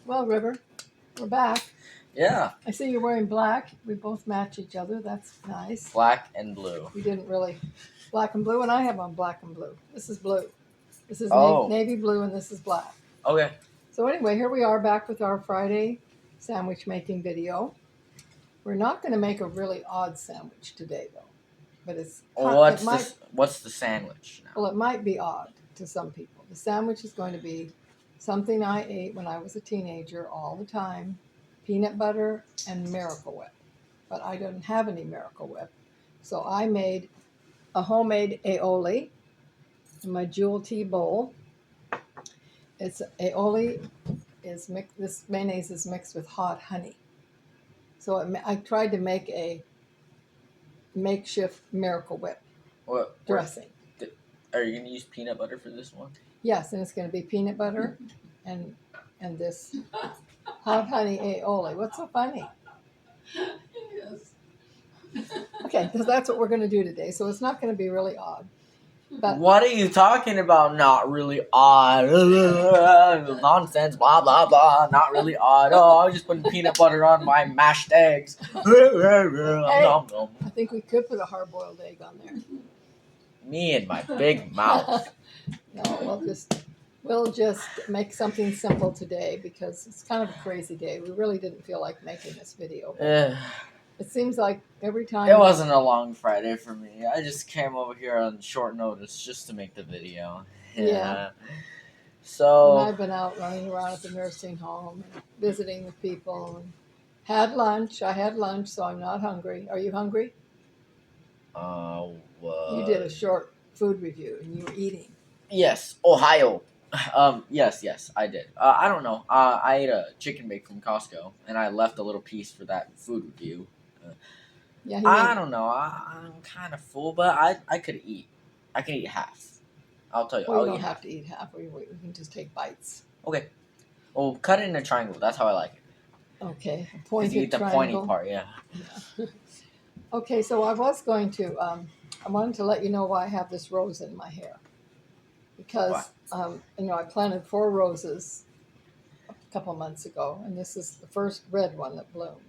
Well, River, we're back. Yeah, I see you're wearing black. We both match each other. That's nice. black and blue. We didn't really. Black and blue, and I have on black and blue. This is blue. This is Oh. navy blue, and this is black. Okay. So anyway, here we are back with our Friday sandwich making video. We're not going to make a really odd sandwich today, though. But What's the sandwich now? Well, it might be odd to some people. The sandwich is going to be something I ate when I was a teenager all the time, peanut butter and Miracle Whip. But I didn't have any Miracle Whip. So I made a homemade aioli in my Jewel tea bowl. It's aioli is mixed. This mayonnaise is mixed with hot honey. So I tried to make a makeshift Miracle Whip dressing. Are you going to use peanut butter for this one? Yes, and it's going to be peanut butter and this hot honey aioli. What's so funny? Yes. Okay, because that's what we're going to do today. So it's not going to be really odd. But what are you talking about? Not really odd. Nonsense. Blah blah blah. Not really odd. Oh, I was just putting peanut butter on my mashed eggs. I think we could put a hard-boiled egg on there. Me and my big mouth. No, we'll just make something simple today because it's kind of a crazy day. We really didn't feel like making this video. It seems like every time... It wasn't a long Friday for me. I just came over here on short notice just to make the video. Yeah. So... And I've been out running around at the nursing home and visiting with people and had lunch. I had lunch, so I'm not hungry. Are you hungry? You did a short food review and you were eating. Yes, Ohio. Yes, I did. I don't know. I ate a chicken bake from Costco, and I left a little piece for that food review. Yeah, I don't know. I'm kind of full, but I could eat. I could eat half. I'll tell you. Well, you don't have to eat half. We can just take bites. Okay. Well, cut it in a triangle. That's how I like it. Okay. A pointed you eat the triangle. pointy part, yeah. Okay, so I was going to... I wanted to let you know why I have this rose in my hair. Because, I planted 4 roses a couple months ago, and this is the first red one that bloomed.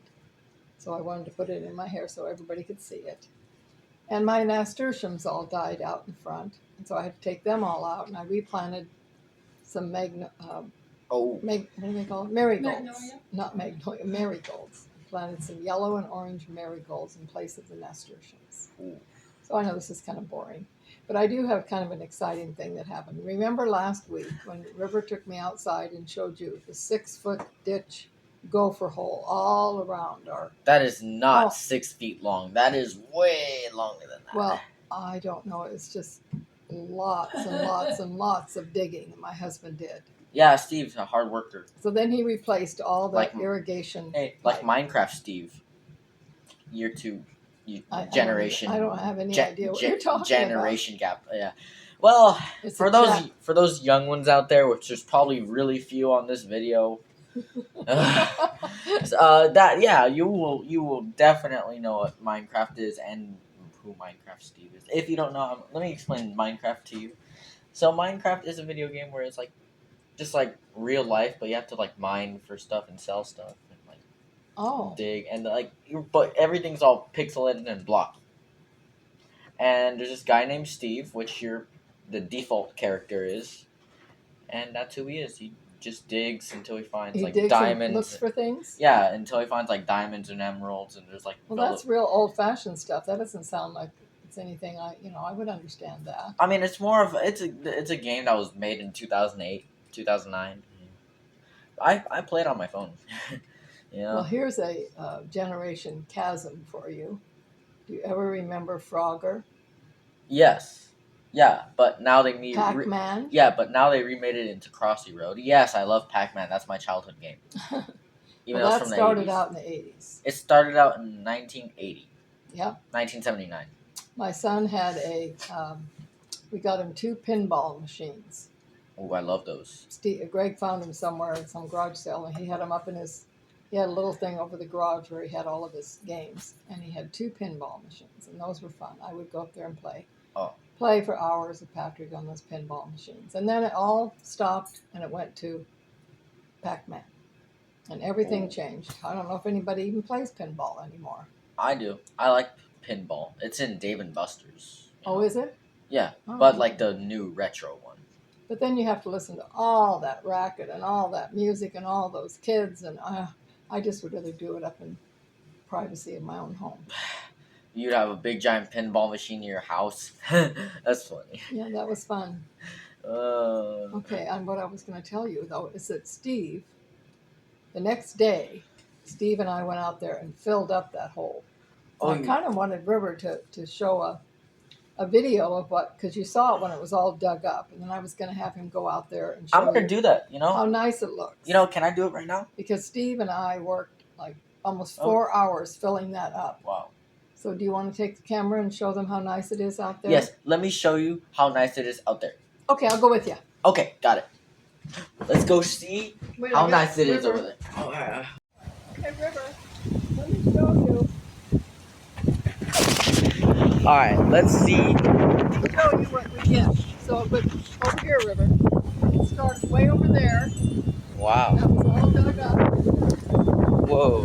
So I wanted to put it in my hair so everybody could see it. And my nasturtiums all died out in front, and so I had to take them all out, and I replanted some what do they call it? Marigolds. Magnolia? Not magnolia, marigolds. I planted some yellow and orange marigolds in place of the nasturtiums. Ooh. So I know this is kind of boring, but I do have kind of an exciting thing that happened. Remember last week when River took me outside and showed you the 6-foot ditch gopher hole all around our... That is not 6 feet long. That is way longer than that. Well, I don't know. It's just lots and lots and lots of digging that my husband did. Yeah, Steve's a hard worker. So then he replaced all the irrigation. Like Minecraft Steve. Year 2. Generation. I don't have any idea what you're talking generation gap. Yeah. Well, It's for those young ones out there, which there's probably really few on this video, you will definitely know what Minecraft is and who Minecraft Steve is. If you don't know, let me explain Minecraft to you. So Minecraft is a video game where it's like just like real life, but you have to like mine for stuff and sell stuff. Dig and but everything's all pixelated and blocky. And there's this guy named Steve, which the default character is, and that's who he is. He just digs until he finds diamonds. And looks for things. Yeah, until he finds diamonds and emeralds, and there's Well, that's real old-fashioned stuff. That doesn't sound like it's anything I would understand that. I mean, it's more of it's a game that was made in 2008, 2009. I play it on my phone. Yeah. Well, here's a generation chasm for you. Do you ever remember Frogger? Yes. Yeah, but now they made Pac-Man? but now they remade it into Crossy Road. Yes, I love Pac-Man. That's my childhood game. Even though it's from the 80s. That started out in the 80s. It started out in 1980. Yep. 1979. My son had we got him 2 pinball machines. Oh, I love those. Greg found them somewhere at some garage sale, and he had them up in he had a little thing over the garage where he had all of his games, and he had 2 pinball machines, and those were fun. I would go up there and play. Oh. Play for hours with Patrick on those pinball machines. And then it all stopped, and it went to Pac-Man. and everything changed. I don't know if anybody even plays pinball anymore. I do. I like pinball. It's in Dave and Buster's. Oh, is it? Yeah, Oh. but like the new retro one. But then you have to listen to all that racket and all that music and all those kids, and I just would rather do it up in privacy of my own home. You'd have a big giant pinball machine in your house. That's funny. Yeah, that was fun. Okay, and what I was going to tell you though is that Steve, the next day, Steve and I went out there and filled up that hole. So I kind of wanted River to show a video of what, because you saw it when it was all dug up, and then I was going to have him go out there and show I'm going to do that, how nice it looks. Can I do it right now? Because Steve and I worked like almost 4 hours filling that up. Wow. So do you want to take the camera and show them how nice it is out there? Yes, let me show you how nice it is out there. Okay, I'll go with you. Okay, got it. Let's go see how nice it is over there. Oh, yeah. Okay, River, let me show you. All right, let's see. Let me show you what we get. So, but over here, River, it starts way over there. Wow. That was all dug up. Whoa.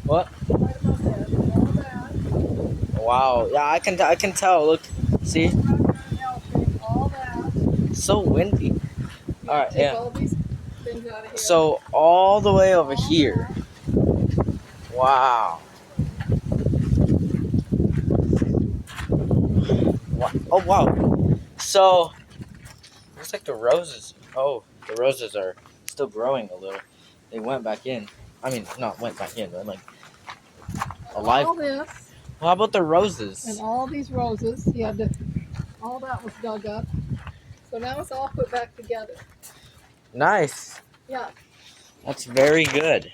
What? Right above there. All that. Wow. Yeah, I can tell. Look, see? All that. It's so windy. All right, Take all these things out of here. So all the way over here. Wow. Oh wow. So looks like the roses. Oh, the roses are still growing a little. They went back in. I mean, not went back in, but like alive. All this. How about the roses? And all these roses. He had to. All that was dug up. So now it's all put back together. Nice. Yeah. That's very good.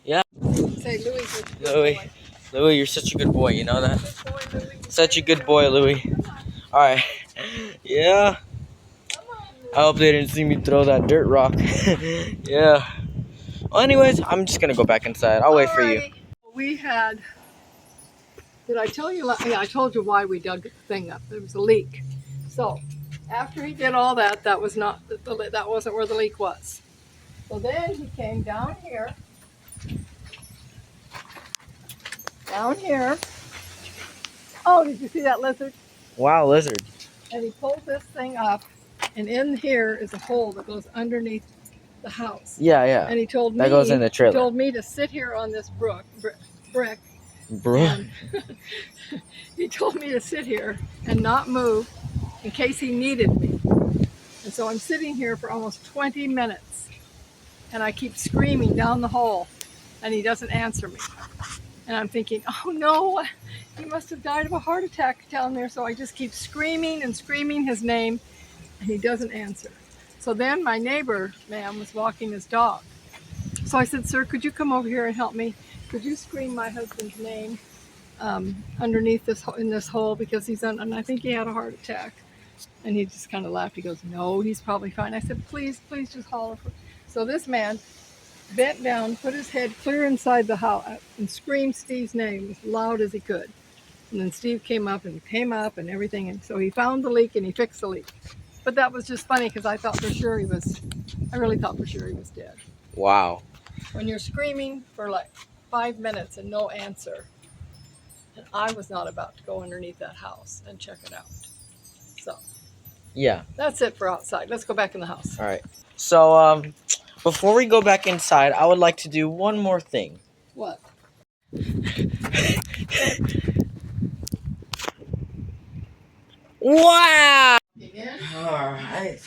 Yeah. Say Louis. Louis, you're such a good boy. You know that? Good boy, Louis. Such a good boy, Louis. All right. Yeah. I hope they didn't see me throw that dirt rock. Yeah. Well, anyways, I'm just gonna go back inside. I'll wait for you. We had. Did I tell you? Yeah, I told you why we dug the thing up. There was a leak. So after he did all that, that was not that wasn't where the leak was. So then he came down here. Down here. Oh, did you see that lizard? Wow, lizard. And he pulled this thing up, and in here is a hole that goes underneath the house. Yeah, yeah. And he told me that goes in the trailer. He told me to sit here on this brick. Bro. He told me to sit here and not move in case he needed me. And so I'm sitting here for almost 20 minutes, and I keep screaming down the hole, and he doesn't answer me. And I'm thinking, oh no, he must have died of a heart attack down there. So I just keep screaming and screaming his name, and he doesn't answer. So then my neighbor, ma'am, was walking his dog. So I said, sir, could you come over here and help me? Could you scream my husband's name underneath in this hole, because he's on, and I think he had a heart attack. And he just kind of laughed. He goes, no, he's probably fine. I said, please just holler for. So this man bent down, put his head clear inside the house, and screamed Steve's name as loud as he could. And then Steve came up and everything. And so he found the leak and he fixed the leak. But that was just funny because I really thought for sure he was dead. Wow. When you're screaming for like 5 minutes and no answer, and I was not about to go underneath that house and check it out. So yeah, that's it for outside. Let's go back in the house. All right. So before we go back inside, I would like to do one more thing. What? Wow. All right.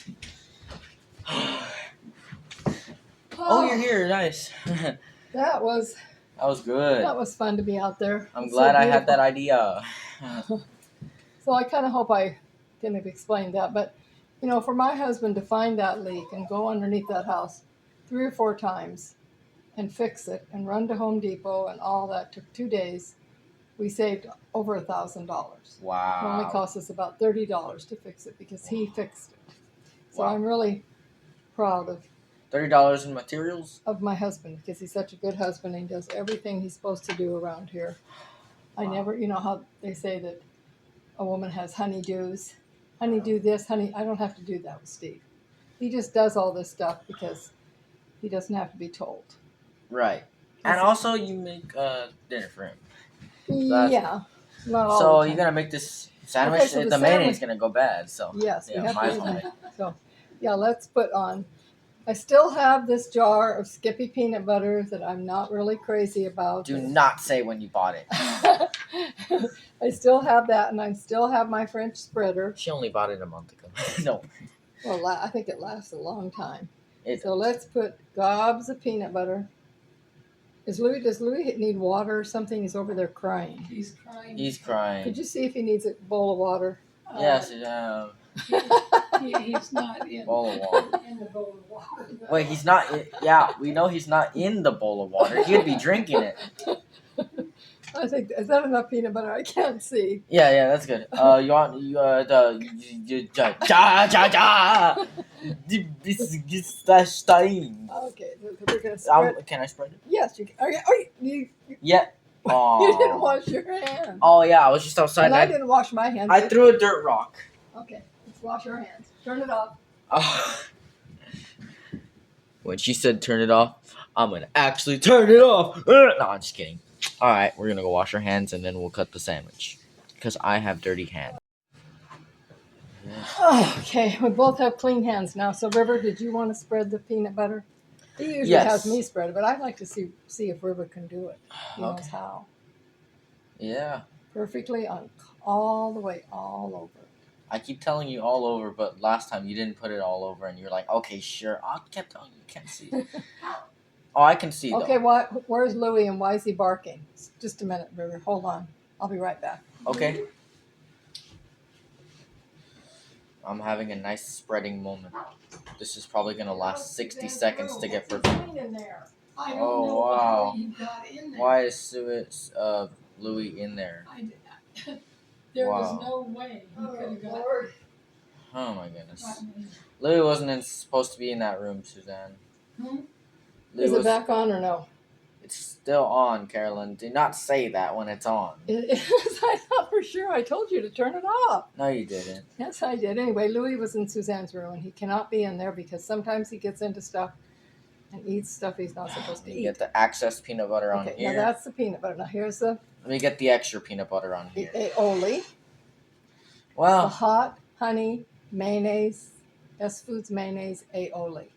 Oh, you're here. Nice. That was good. That was fun to be out there. I'm glad I had that idea. So I kind of hope I didn't have explained that, but you know, for my husband to find that leak and go underneath that house 3 or 4 times and fix it and run to Home Depot and all that took 2 days, we saved over $1,000. Wow. It only cost us about $30 to fix it because he fixed it. So Wow. I'm really proud of $30 in materials? Of my husband, because he's such a good husband and he does everything he's supposed to do around here. I never, you know how they say that a woman has honeydews. Honey do this, honey, I don't have to do that with Steve. He just does all this stuff because he doesn't have to be told. Right. And also, you make dinner for him. Yeah, not all So the time. you're gonna make this sandwich. Okay, so the the mayonnaise sandwich- gonna go bad. So Yes, we yeah, have might to as do well that. make. So, yeah, let's put on. I still have this jar of Skippy peanut butter that I'm not really crazy about. Do not say when you bought it. I still have that, and I still have my French spreader. She only bought it a month ago. No. Well, I think it lasts a long time. It So let's put gobs of peanut butter. Does Louis need water or something? He's over there crying. He's crying. He's crying. Could you see if he needs a bowl of water? Yes. He's not in, Bowl of water. in the bowl of water. Wait, he's not. Yeah, we know he's not in the bowl of water. He'd be drinking it. I think is that enough peanut butter? I can't see. Yeah, that's good. You want the stein. Okay, we're gonna spread. Can I spread it? Yes, you can. Oh, you Yeah. you didn't wash your hands. Oh yeah, I was just outside. And I didn't wash my hands. I threw a dirt rock. Okay, let's wash our hands. Turn it off. When she said turn it off, I'm gonna actually turn it off. No, I'm just kidding. All right, we're gonna go wash our hands and then we'll cut the sandwich because I have dirty hands. Oh, okay, we both have clean hands now. So, River, did you want to spread the peanut butter? He usually Yes. has me spread it, but I'd like to see if River can do it. He knows Okay. how. Yeah, Perfectly on all the way, all over. I keep telling you all over, but last time you didn't put it all over, and you're like, okay, sure. I kept telling you, you can't see. Oh, I can see Okay, though. where's Louis and why is he barking? Just a minute, River. Hold on. I'll be right back. Okay. I'm having a nice spreading moment. This is probably gonna last 60 seconds to get perfect. In there? I don't Oh, know wow. how he got in there. Why is Louis in there? There Wow. was no way he could have got Oh my goodness. in. Louis wasn't supposed to be in that room, Suzanne. Hmm? Louis Is it back on or no? It's still on, Carolyn. Do not say that when it's on. It is. I thought for sure I told you to turn it off. No, you didn't. Yes, I did. Anyway, Louis was in Suzanne's room, and he cannot be in there because sometimes he gets into stuff and eats stuff he's not supposed to You eat. get the excess peanut butter on Okay, here. now that's the peanut butter. Now here's the Let me get the extra peanut butter on here. aioli, the Wow. hot honey mayonnaise, S Foods mayonnaise aioli.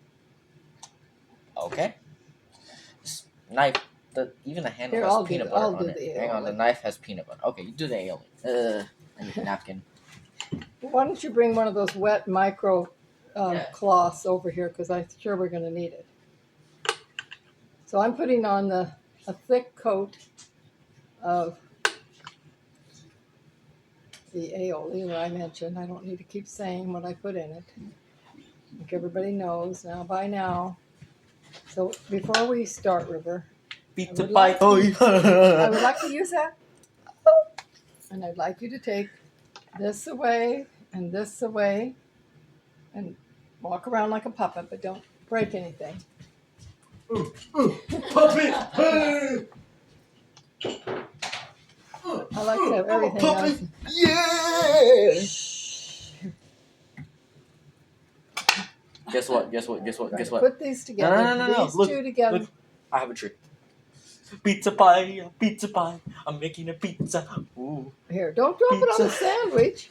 Okay. This knife. Even the handle Here, has I'll do peanut the- butter I'll on do it. the Hang on, the aioli. knife has peanut butter. Okay, you do the aioli. I need a napkin. Why don't you bring one of those wet micro Yeah. cloths over here because I'm sure we're going to need it. So I'm putting on a thick coat of the aioli that I mentioned. I don't need to keep saying what I put in it. I think everybody knows now by now. So before we start, River, Pizza would pie. like Oh, I would yeah. like to use that. And I'd like you to take this away and this away and walk around like a puppet, but don't break anything. Puppet. I like to have everything nice. Yeah. Guess what? Right, put these together. No. These Look, two together. look. I have a trick. Pizza pie. I'm making a pizza. Ooh. Here, don't drop it on the Pizza. sandwich.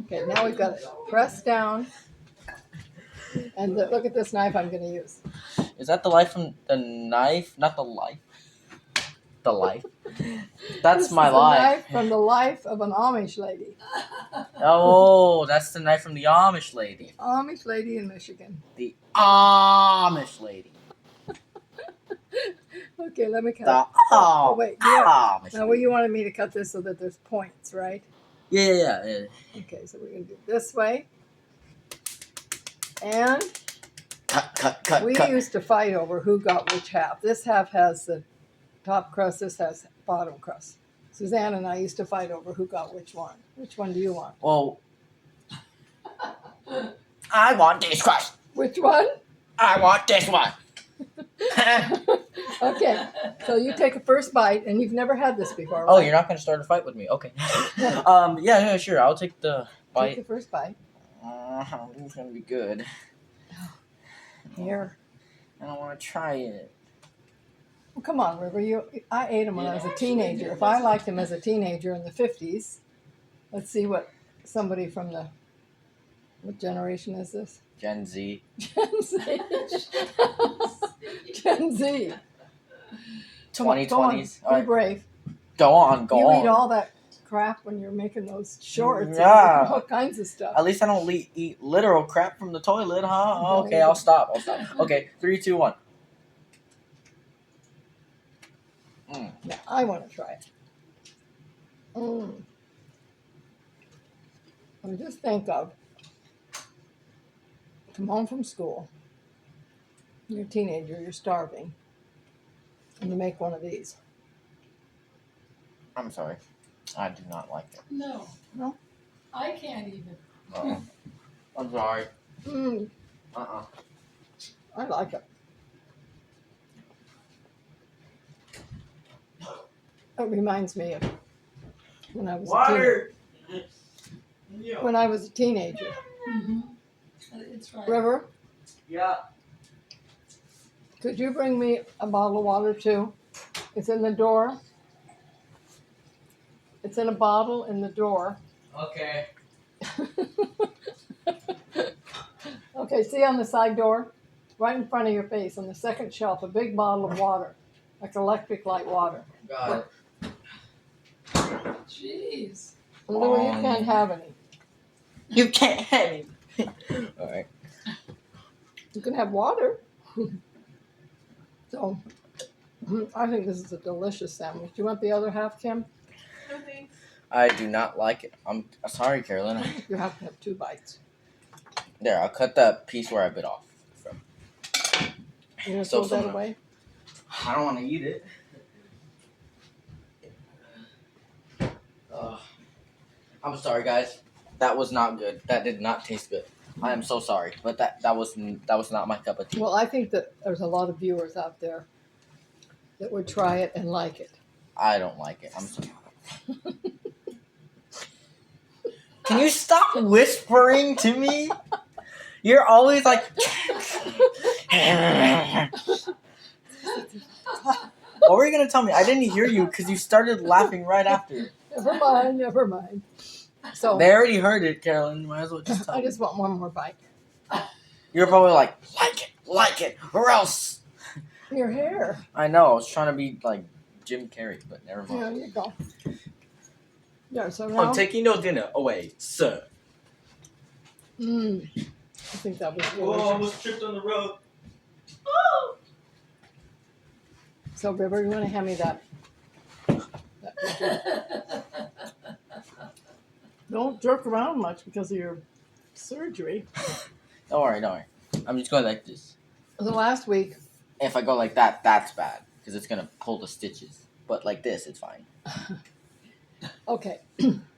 Okay, now we've got it pressed down. And look at this knife I'm going to use. Is that the life from the knife? Not the life. The life. That's This my is the life. knife from the life of an Amish lady. Oh, that's the knife from the Amish lady. Amish lady in Michigan. The Amish lady. Okay, let me cut The it. Oh, wait. Yeah. Amish Now, lady. you wanted me to cut this so that there's points, right? Yeah. Okay, so we're going to do it this way. And Cut. we used to fight over who got which half. This half has the top crust, this has bottom crust. Suzanne and I used to fight over who got which one. Which one do you want? Well, I want this crust. Which one? I want this one. Okay, so you take a first bite, and you've never had this before, right? Oh, you're not gonna start a fight with me? Okay. Yeah, sure. I'll take the Take bite. the first bite. I don't think it's gonna be good. Here. I don't want to try it. Well, come on, River. I ate them when I was a teenager. If I liked them as a teenager in the 50s, let's see what somebody from the, what generation is this? Gen Z. Gen Z. Gen Z. Come on, 2020s. Be brave. Go on. You eat all that crap when you're making those shorts. Yeah. And all kinds of stuff. At least I don't eat literal crap from the toilet, huh? No, Okay, you I'll don't. stop. Okay, 3, 2, 1. Now, I want to try it. I just think of, come home from school, you're a teenager, you're starving, and you make one of these. I'm sorry. I do not like it. No. No? I can't even. Uh-oh. I'm sorry. Mm, Uh-uh. I like it. It reminds me of when I was when I was a teenager. Mm-hmm. It's right. River, Yeah. could you bring me a bottle of water too? It's in the door. It's in a bottle in the door. Okay. Okay, see on the side door? Right in front of your face, on the second shelf, a big bottle of water, like electric light water. Got it. Jeez. Louis, you can't have any. You can't have it. All right. You can have water. So, I think this is a delicious sandwich. Do you want the other half, Kim? No thanks. I do not like it. I'm sorry, Carolyn. You have to have 2 bites. There, I'll cut the piece where I bit off from. You're gonna So throw that someone- away? I don't want to eat it. I'm sorry, guys. That was not good. That did not taste good. I am so sorry, but that was not my cup of tea. Well, I think that there's a lot of viewers out there that would try it and like it. I don't like it. I'm sorry. Can you stop whispering to me? You're always like. What were you gonna tell me? I didn't hear you because you started laughing right after. Never mind. So They already heard it, Carolyn. Might as well just tell I me. just want one more bite. You're probably like it, or else. Your hair. I know. I was trying to be like Jim Carrey, but never There mind. you go. Yeah, so now. I'm taking your dinner away, sir. I think that was Oh, I delicious. almost tripped on the road. So, River, you want to hand me that picture? Don't jerk around much because of your surgery. Don't worry. I'm just going like this. So last week, If I go like that, that's bad because it's gonna pull the stitches. But like this, it's fine. okay,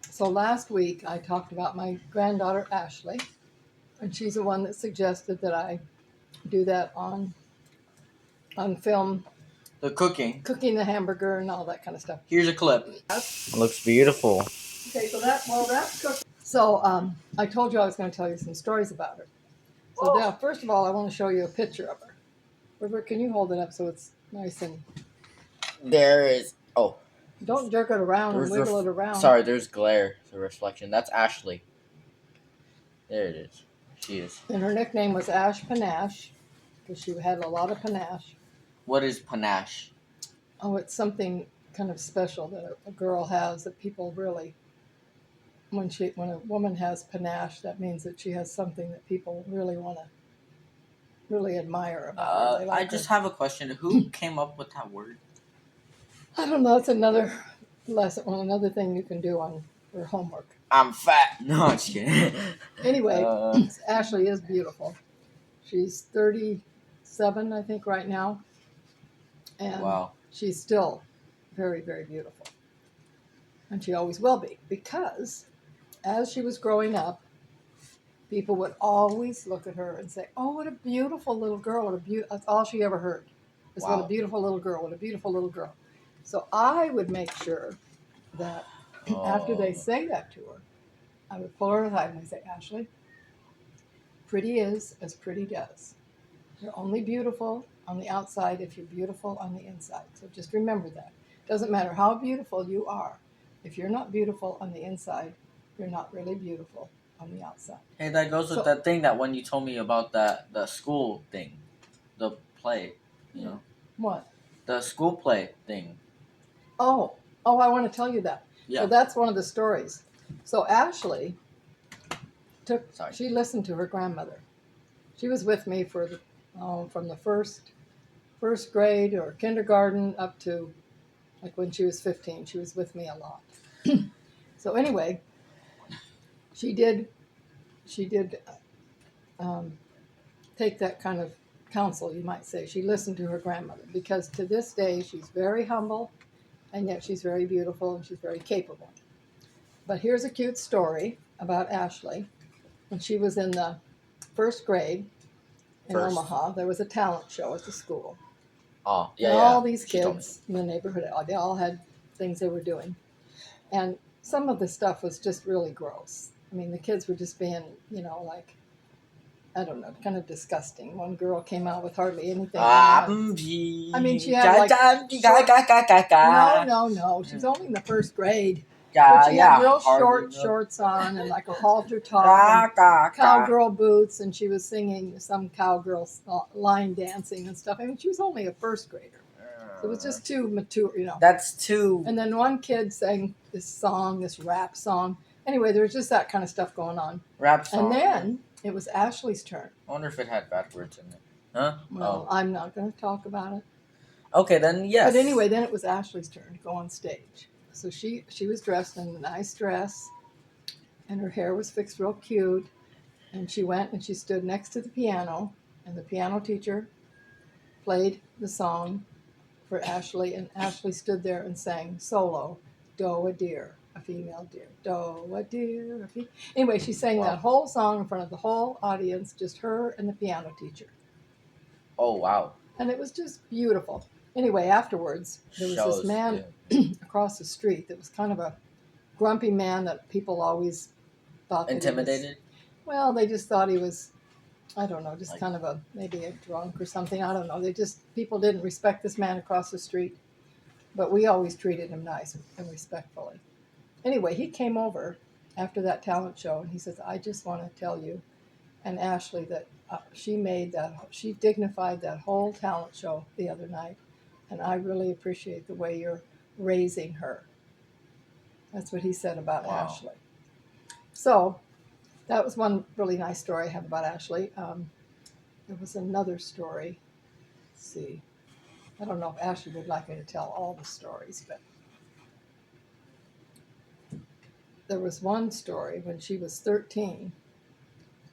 so last week I talked about my granddaughter Ashley, and she's the one that suggested that I do that on film, The cooking. cooking the hamburger and all that kind of stuff. Here's a clip. Looks beautiful. Okay, so that's cooked. So I told you I was going to tell you some stories about her. So now, first of all, I want to show you a picture of her. River, can you hold it up so it's nice and There is. Oh, don't jerk it around and wiggle it around. sorry. There's glare. The reflection. That's Ashley. There it is. She is. And her nickname was Ash Panache because she had a lot of panache. What is panache? Oh, it's something kind of special that a girl has that people really, when a woman has panache, that means that she has something that people really want to really admire about her. They like I just have a question. Who came up with that word? I don't know. It's another lesson, well, another thing you can do on your homework. I'm fat. No, I'm just kidding. Anyway, Ashley is beautiful. She's 37, I think, right now. And Wow. she's still very, very beautiful. And she always will be. Because as she was growing up, people would always look at her and say, oh, what a beautiful little girl. That's all she ever heard. Is what Wow. a beautiful little girl. What a beautiful little girl. So I would make sure that after they say that to her, I would pull her aside and I'd say, Ashley, pretty is as pretty does. You're only beautiful on the outside if you're beautiful on the inside. So just remember that. Doesn't matter how beautiful you are. If you're not beautiful on the inside, you're not really beautiful on the outside. Hey, that goes with So- that thing that when you told me about the school thing, the play, you know, What? the school play thing. Oh, I want to tell you that. Yeah. So that's one of the stories. So Ashley Sorry. she listened to her grandmother. She was with me for from the first grade or kindergarten up to like when she was 15. She was with me a lot. So anyway, she did take that kind of counsel, you might say. She listened to her grandmother because to this day she's very humble, and yet she's very beautiful and she's very capable. But here's a cute story about Ashley. When she was in the first grade in Omaha, there was a talent show at the school. Oh, yeah, And yeah. all these She told me. kids in the neighborhood, they all had things they were doing. And some of the stuff was just really gross. I mean, the kids were just being, like, I don't know, kind of disgusting. One girl came out with hardly anything on. I mean, she had like no. She was only in the first grade. But she had real short shorts on and like a halter top and cowgirl boots, and she was singing some cowgirl line dancing and stuff. I mean, she was only a first grader. So it was just too mature, That's too. And then one kid sang this rap song. Anyway, there was just that kind of stuff going on. Rap song. And then it was Ashley's turn. I wonder if it had bad words in it. Huh? Well, I'm not going to talk about it. Okay, then yes. But anyway, then it was Ashley's turn to go on stage. So she was dressed in a nice dress, and her hair was fixed real cute. And she went and she stood next to the piano, and the piano teacher played the song for Ashley, and Ashley stood there and sang solo, "Do a deer, a female deer, do a deer, a female." Anyway, she sang that whole song in front of the whole audience, just her and the piano teacher. Oh, wow. And it was just beautiful. Anyway, afterwards, there was this man across the street that was kind of a grumpy man that people always thought intimidated. Well, they just thought he was, I don't know, just kind of maybe a drunk or something. I don't know. People didn't respect this man across the street, but we always treated him nice and respectfully. Anyway, he came over after that talent show, and he says, "I just want to tell you and Ashley that she dignified that whole talent show the other night, and I really appreciate the way you're raising her." That's what he said about Ashley. So that was one really nice story I have about Ashley. There was another story. Let's see. I don't know if Ashley would like me to tell all the stories, but there was one story when she was 13.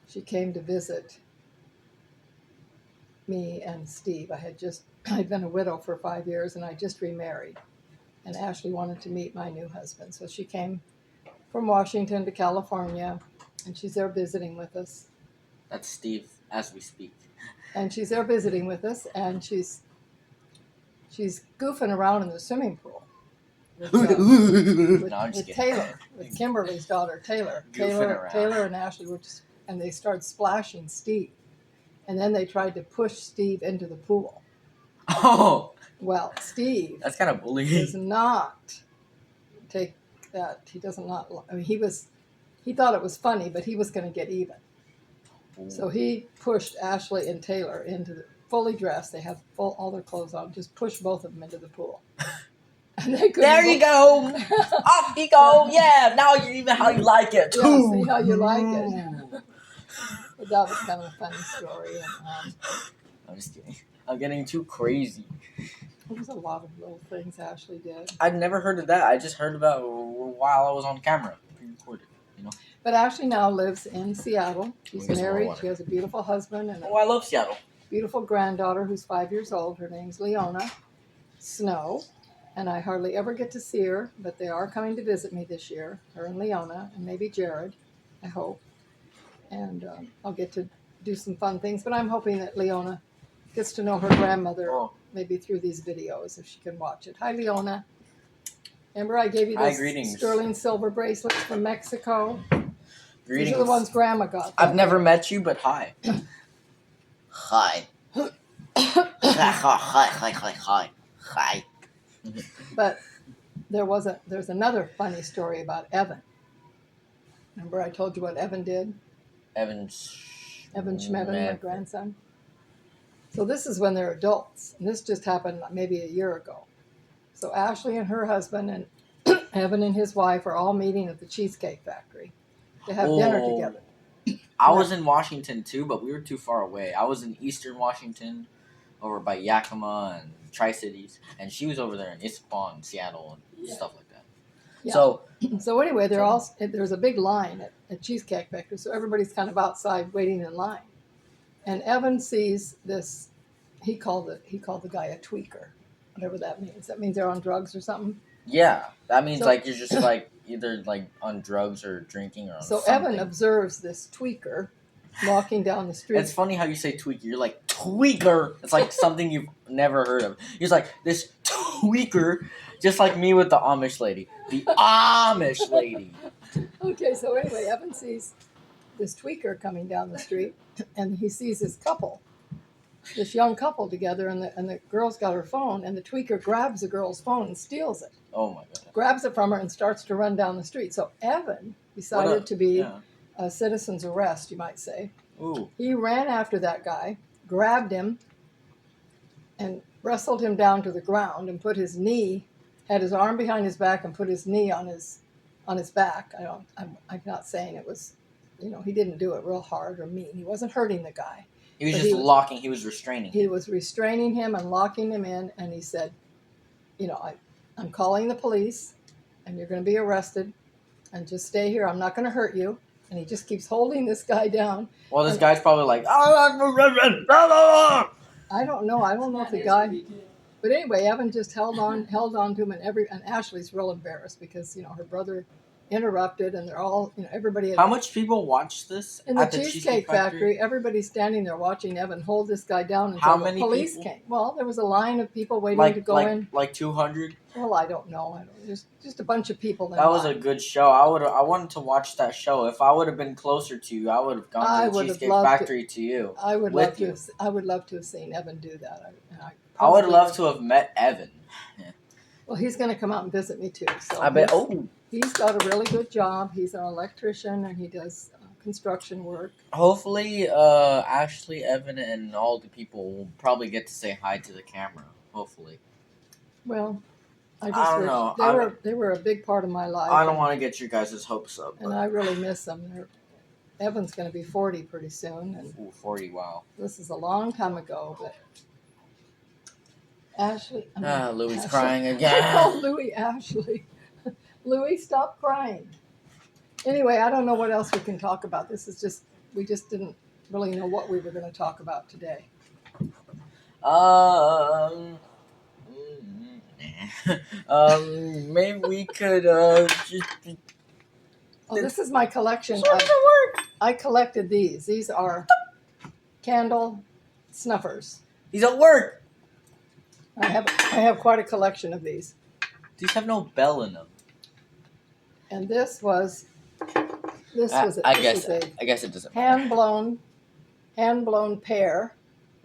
She came to visit me and Steve. I'd been a widow for 5 years, and I just remarried. And Ashley wanted to meet my new husband. So she came from Washington to California, and she's there visiting with us. That's Steve as we speak. And she's there visiting with us, and she's goofing around in the swimming pool with Taylor, with Kimberly's daughter, Taylor. Taylor and Ashley and they started splashing Steve. And then they tried to push Steve into the pool. Oh! Well, Steve... That's kind of bullying. ...does not take that. He does not... I mean, he thought it was funny, but he was going to get even. Ooh. So he pushed Ashley and Taylor fully dressed. They have all their clothes on. Just pushed both of them into the pool. And they couldn't there you go! Off you go! Yeah, now you're even how you like it, too! Yeah, see how you like it. But that was kind of a funny story. And, I'm just kidding. I'm getting too crazy. There was a lot of little things Ashley did. I'd never heard of that. I just heard about it while I was on camera, pre-recorded, But Ashley now lives in Seattle. She's married. She has a beautiful husband and I love Seattle. Beautiful granddaughter who's 5 years old. Her name's Leona Snow. And I hardly ever get to see her, but they are coming to visit me this year, her and Leona, and maybe Jared, I hope. And I'll get to do some fun things. But I'm hoping that Leona gets to know her grandmother maybe through these videos if she can watch it. Hi, Leona. Remember I gave you those sterling silver bracelets from Mexico? Greetings. These are the ones Grandma got. I've never met you, but hi. Hi. Hi. But there's another funny story about Evan. Remember I told you what Evan did? Evan Schmevin, my grandson. So this is when they're adults. And this just happened maybe a year ago. So Ashley and her husband and Evan and his wife are all meeting at the Cheesecake Factory to have dinner together. I was in Washington too, but we were too far away. I was in Eastern Washington, over by Yakima and Tri-Cities, and she was over there in Issaquah and Seattle and stuff like that. Yeah. So anyway, there's a big line at Cheesecake Factory, so everybody's kind of outside waiting in line. And Evan sees this. He called the guy a tweaker, whatever that means. That means they're on drugs or something. yeah, that means like you're just like either like on drugs or drinking or on So something. Evan observes this tweaker walking down the street. It's funny how you say tweaker. You're like tweaker. It's like something you've never heard of. He's like this tweaker, just like me with the Amish lady. The Amish lady. Okay, so anyway, Evan sees this tweaker coming down the street, and he sees this young couple together, and the girl's got her phone, and the tweaker grabs the girl's phone and steals it. Oh my god. Grabs it from her and starts to run down the street. So Evan decided to be a citizen's arrest, you might say. Ooh. He ran after that guy, grabbed him, and wrestled him down to the ground, and had his arm behind his back and put his knee on his back. I'm not saying it was, he didn't do it real hard or mean. He wasn't hurting the guy. He was restraining him. He was restraining him and locking him in, and he said, I'm calling the police, and you're going to be arrested, and just stay here. I'm not going to hurt you. And he just keeps holding this guy down. Well, this guy's probably like, I don't know. I don't know if the guy. But anyway, Evan just held on to him, and Ashley's real embarrassed because her brother interrupted, and they're all everybody. How much people watch this in the Cheesecake Factory? Everybody's standing there watching Evan hold this guy down until the police came. Well, there was a line of people waiting to go in. Like 200. Well, I don't know. Just a bunch of people. That was a good show. I wanted to watch that show. If I would have been closer to you, I would have gone to the Cheesecake Factory to you. I would love to have seen Evan do that. I would love to have met Evan. Yeah. Well, he's going to come out and visit me too. So I bet. Oh, he's got a really good job. He's an electrician and he does construction work. Hopefully, Ashley, Evan, and all the people will probably get to say hi to the camera. Hopefully. Well, I don't know. They were a big part of my life. I don't want to get your guys' hopes up. And I really miss them. Evan's going to be 40 pretty soon. And 40, wow. This is a long time ago, but Ashley. Louie's crying again. I called Louie Ashley. Louie, stop crying. Anyway, I don't know what else we can talk about. We just didn't really know what we were going to talk about today. Maybe we could just. This is my collection. I collected these. These are candle snuffers. These don't work. I have quite a collection of these. These have no bell in them. And this was I guess it doesn't. hand blown pear.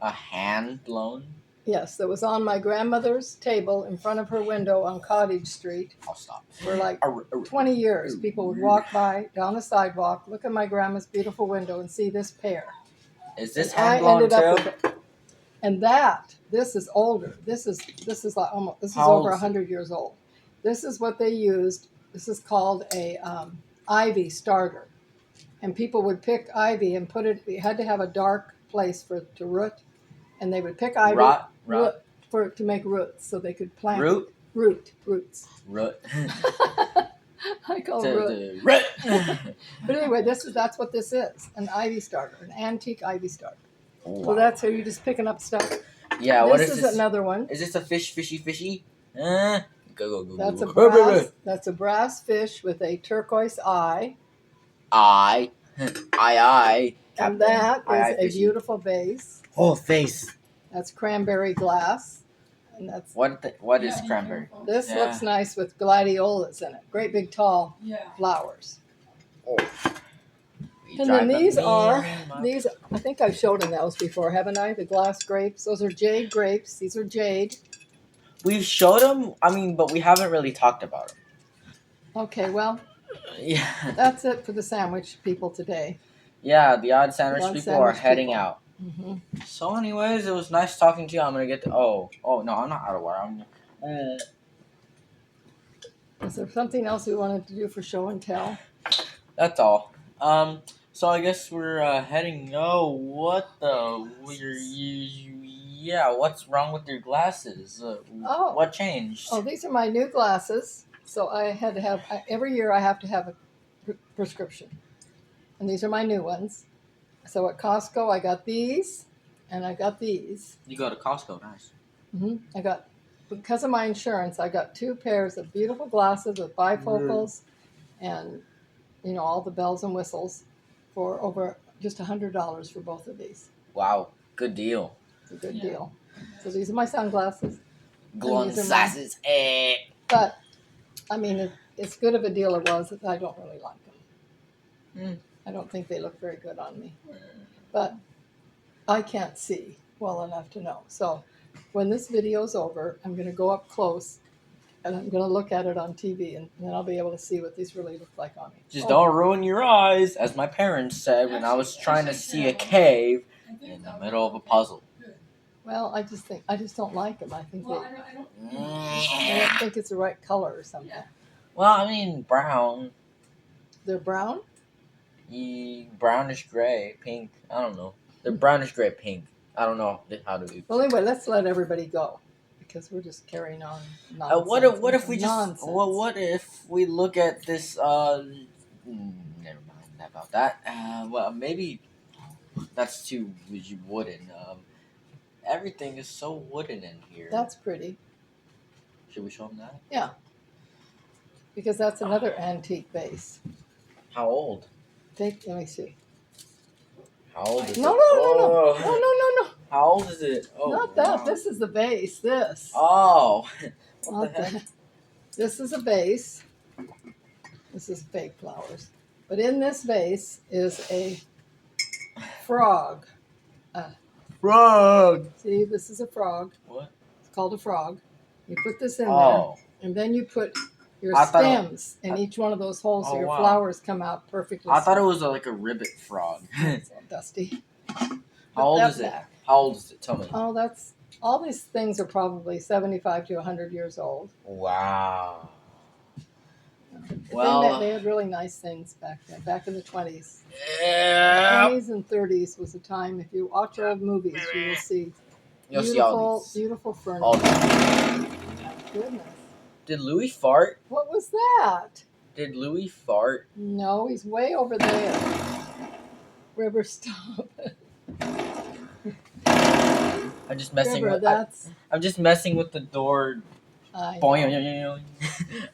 A hand blown? Yes, that was on my grandmother's table in front of her window on Cottage Street. I'll stop. For like 20 years. People would walk by down the sidewalk, look at my grandma's beautiful window, and see this pear. Is this hand blown too? And this is older. This is like this is over 100 years old. This is what they used. This is called a ivy starter, and people would pick ivy and put it. You had to have a dark place to root, and they would pick ivy to make roots, so they could plant roots. Root. I call it root. But anyway, that's what this is, an ivy starter, an antique ivy starter. Wow. So that's how you're just picking up stuff. Yeah, what is this? This is another one. Is this a fishy? Go. That's a brass fish with a turquoise eye. Eye. And that is a beautiful vase. Oh, face. That's cranberry glass. And that's what is cranberry? This looks nice with gladiolas in it. Great big tall flowers. Oh. We And then drive a these are, million miles. these, I think I've showed them those before, haven't I? The glass grapes. Those are jade grapes. These are jade. We've showed them. I mean, but we haven't really talked about them. Okay, well, Yeah. that's it for the sandwich people today. Yeah, the odd sandwich odd people are sandwich heading people. out. Hmm. So, anyways, it was nice talking to you. I'm gonna get to. Oh no, I'm not out of wire. Is there something else we wanted to do for show and tell? That's all. So I guess we're heading. Oh, what the? Yeah, what's wrong with your glasses? Oh. What changed? Oh, these are my new glasses. So I had to have, every year I have to have a prescription. And these are my new ones. So at Costco, I got these and I got these. You go to Costco, nice. I got, because of my insurance, I got 2 pairs of beautiful glasses with bifocals and, you know, all the bells and whistles for over just $100 for both of these. Wow, good deal. It's a good deal. So these are my sunglasses. Glasses. But, I mean, it's good of a deal it was that I don't really like them. I don't think they look very good on me. But I can't see well enough to know. So when this video's over, I'm going to go up close and I'm going to look at it on TV and then I'll be able to see what these really look like on me. Just don't ruin your eyes, as my parents said when I was trying to see a cave in the middle of a puzzle. Well, I just don't like them. I think Well, I don't think it's the right color or something. Well, I mean, brown. They're brown? Brownish gray, pink. I don't know. They're brownish gray, pink. I don't know how to. Well, anyway, let's let everybody go because we're just carrying on nonsense. What if we just? Nonsense. Well, what if we look at this? Never mind about that. Well, maybe that's too wooden. Everything is so wooden in here. That's pretty. Should we show them that? Yeah. Because that's another antique vase. How old? Let me see. How old is No. it? How old is it? Oh, Not that. wow. This is the vase. This. Oh. What Not the heck? that. This is a vase. This is fake flowers. But in this vase is a frog. Frog. See, this is a frog. What? It's called a frog. You put this in there, Oh. and then you put your I thought it- stems in each one of those holes so Oh, your wow. flowers come out perfectly. I thought it was like a ribbit frog. It's all dusty. How Put old that is it? back. How old is it? Tell me. Oh, that's all these things are probably 75 to 100 years old. Wow. But Well, they had really nice things back then, back in the 20s. yeah. 20s and 30s was a time, if you watch old movies, you will see You'll see all these. beautiful furniture. All these. Goodness. Did Louis fart? What was that? Did Louis fart? No, he's way over there. River, stop. I'm just messing River, with. that's. I'm just messing with the door. I know. Boing.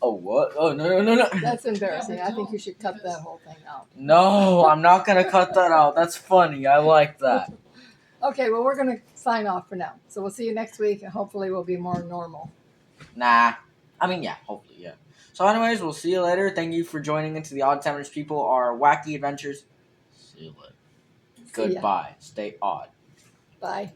Oh what? Oh no. That's embarrassing. I think you should cut that whole thing out. No, I'm not gonna cut that out. That's funny. I like that. Okay, well, we're going to sign off for now. So we'll see you next week, and hopefully we'll be more normal. Nah. I mean, yeah. Hopefully, yeah. So, anyways, we'll see you later. Thank you for joining into the Odd Sandwich People, our wacky adventures. See you later. See ya. Goodbye. Stay odd. Bye.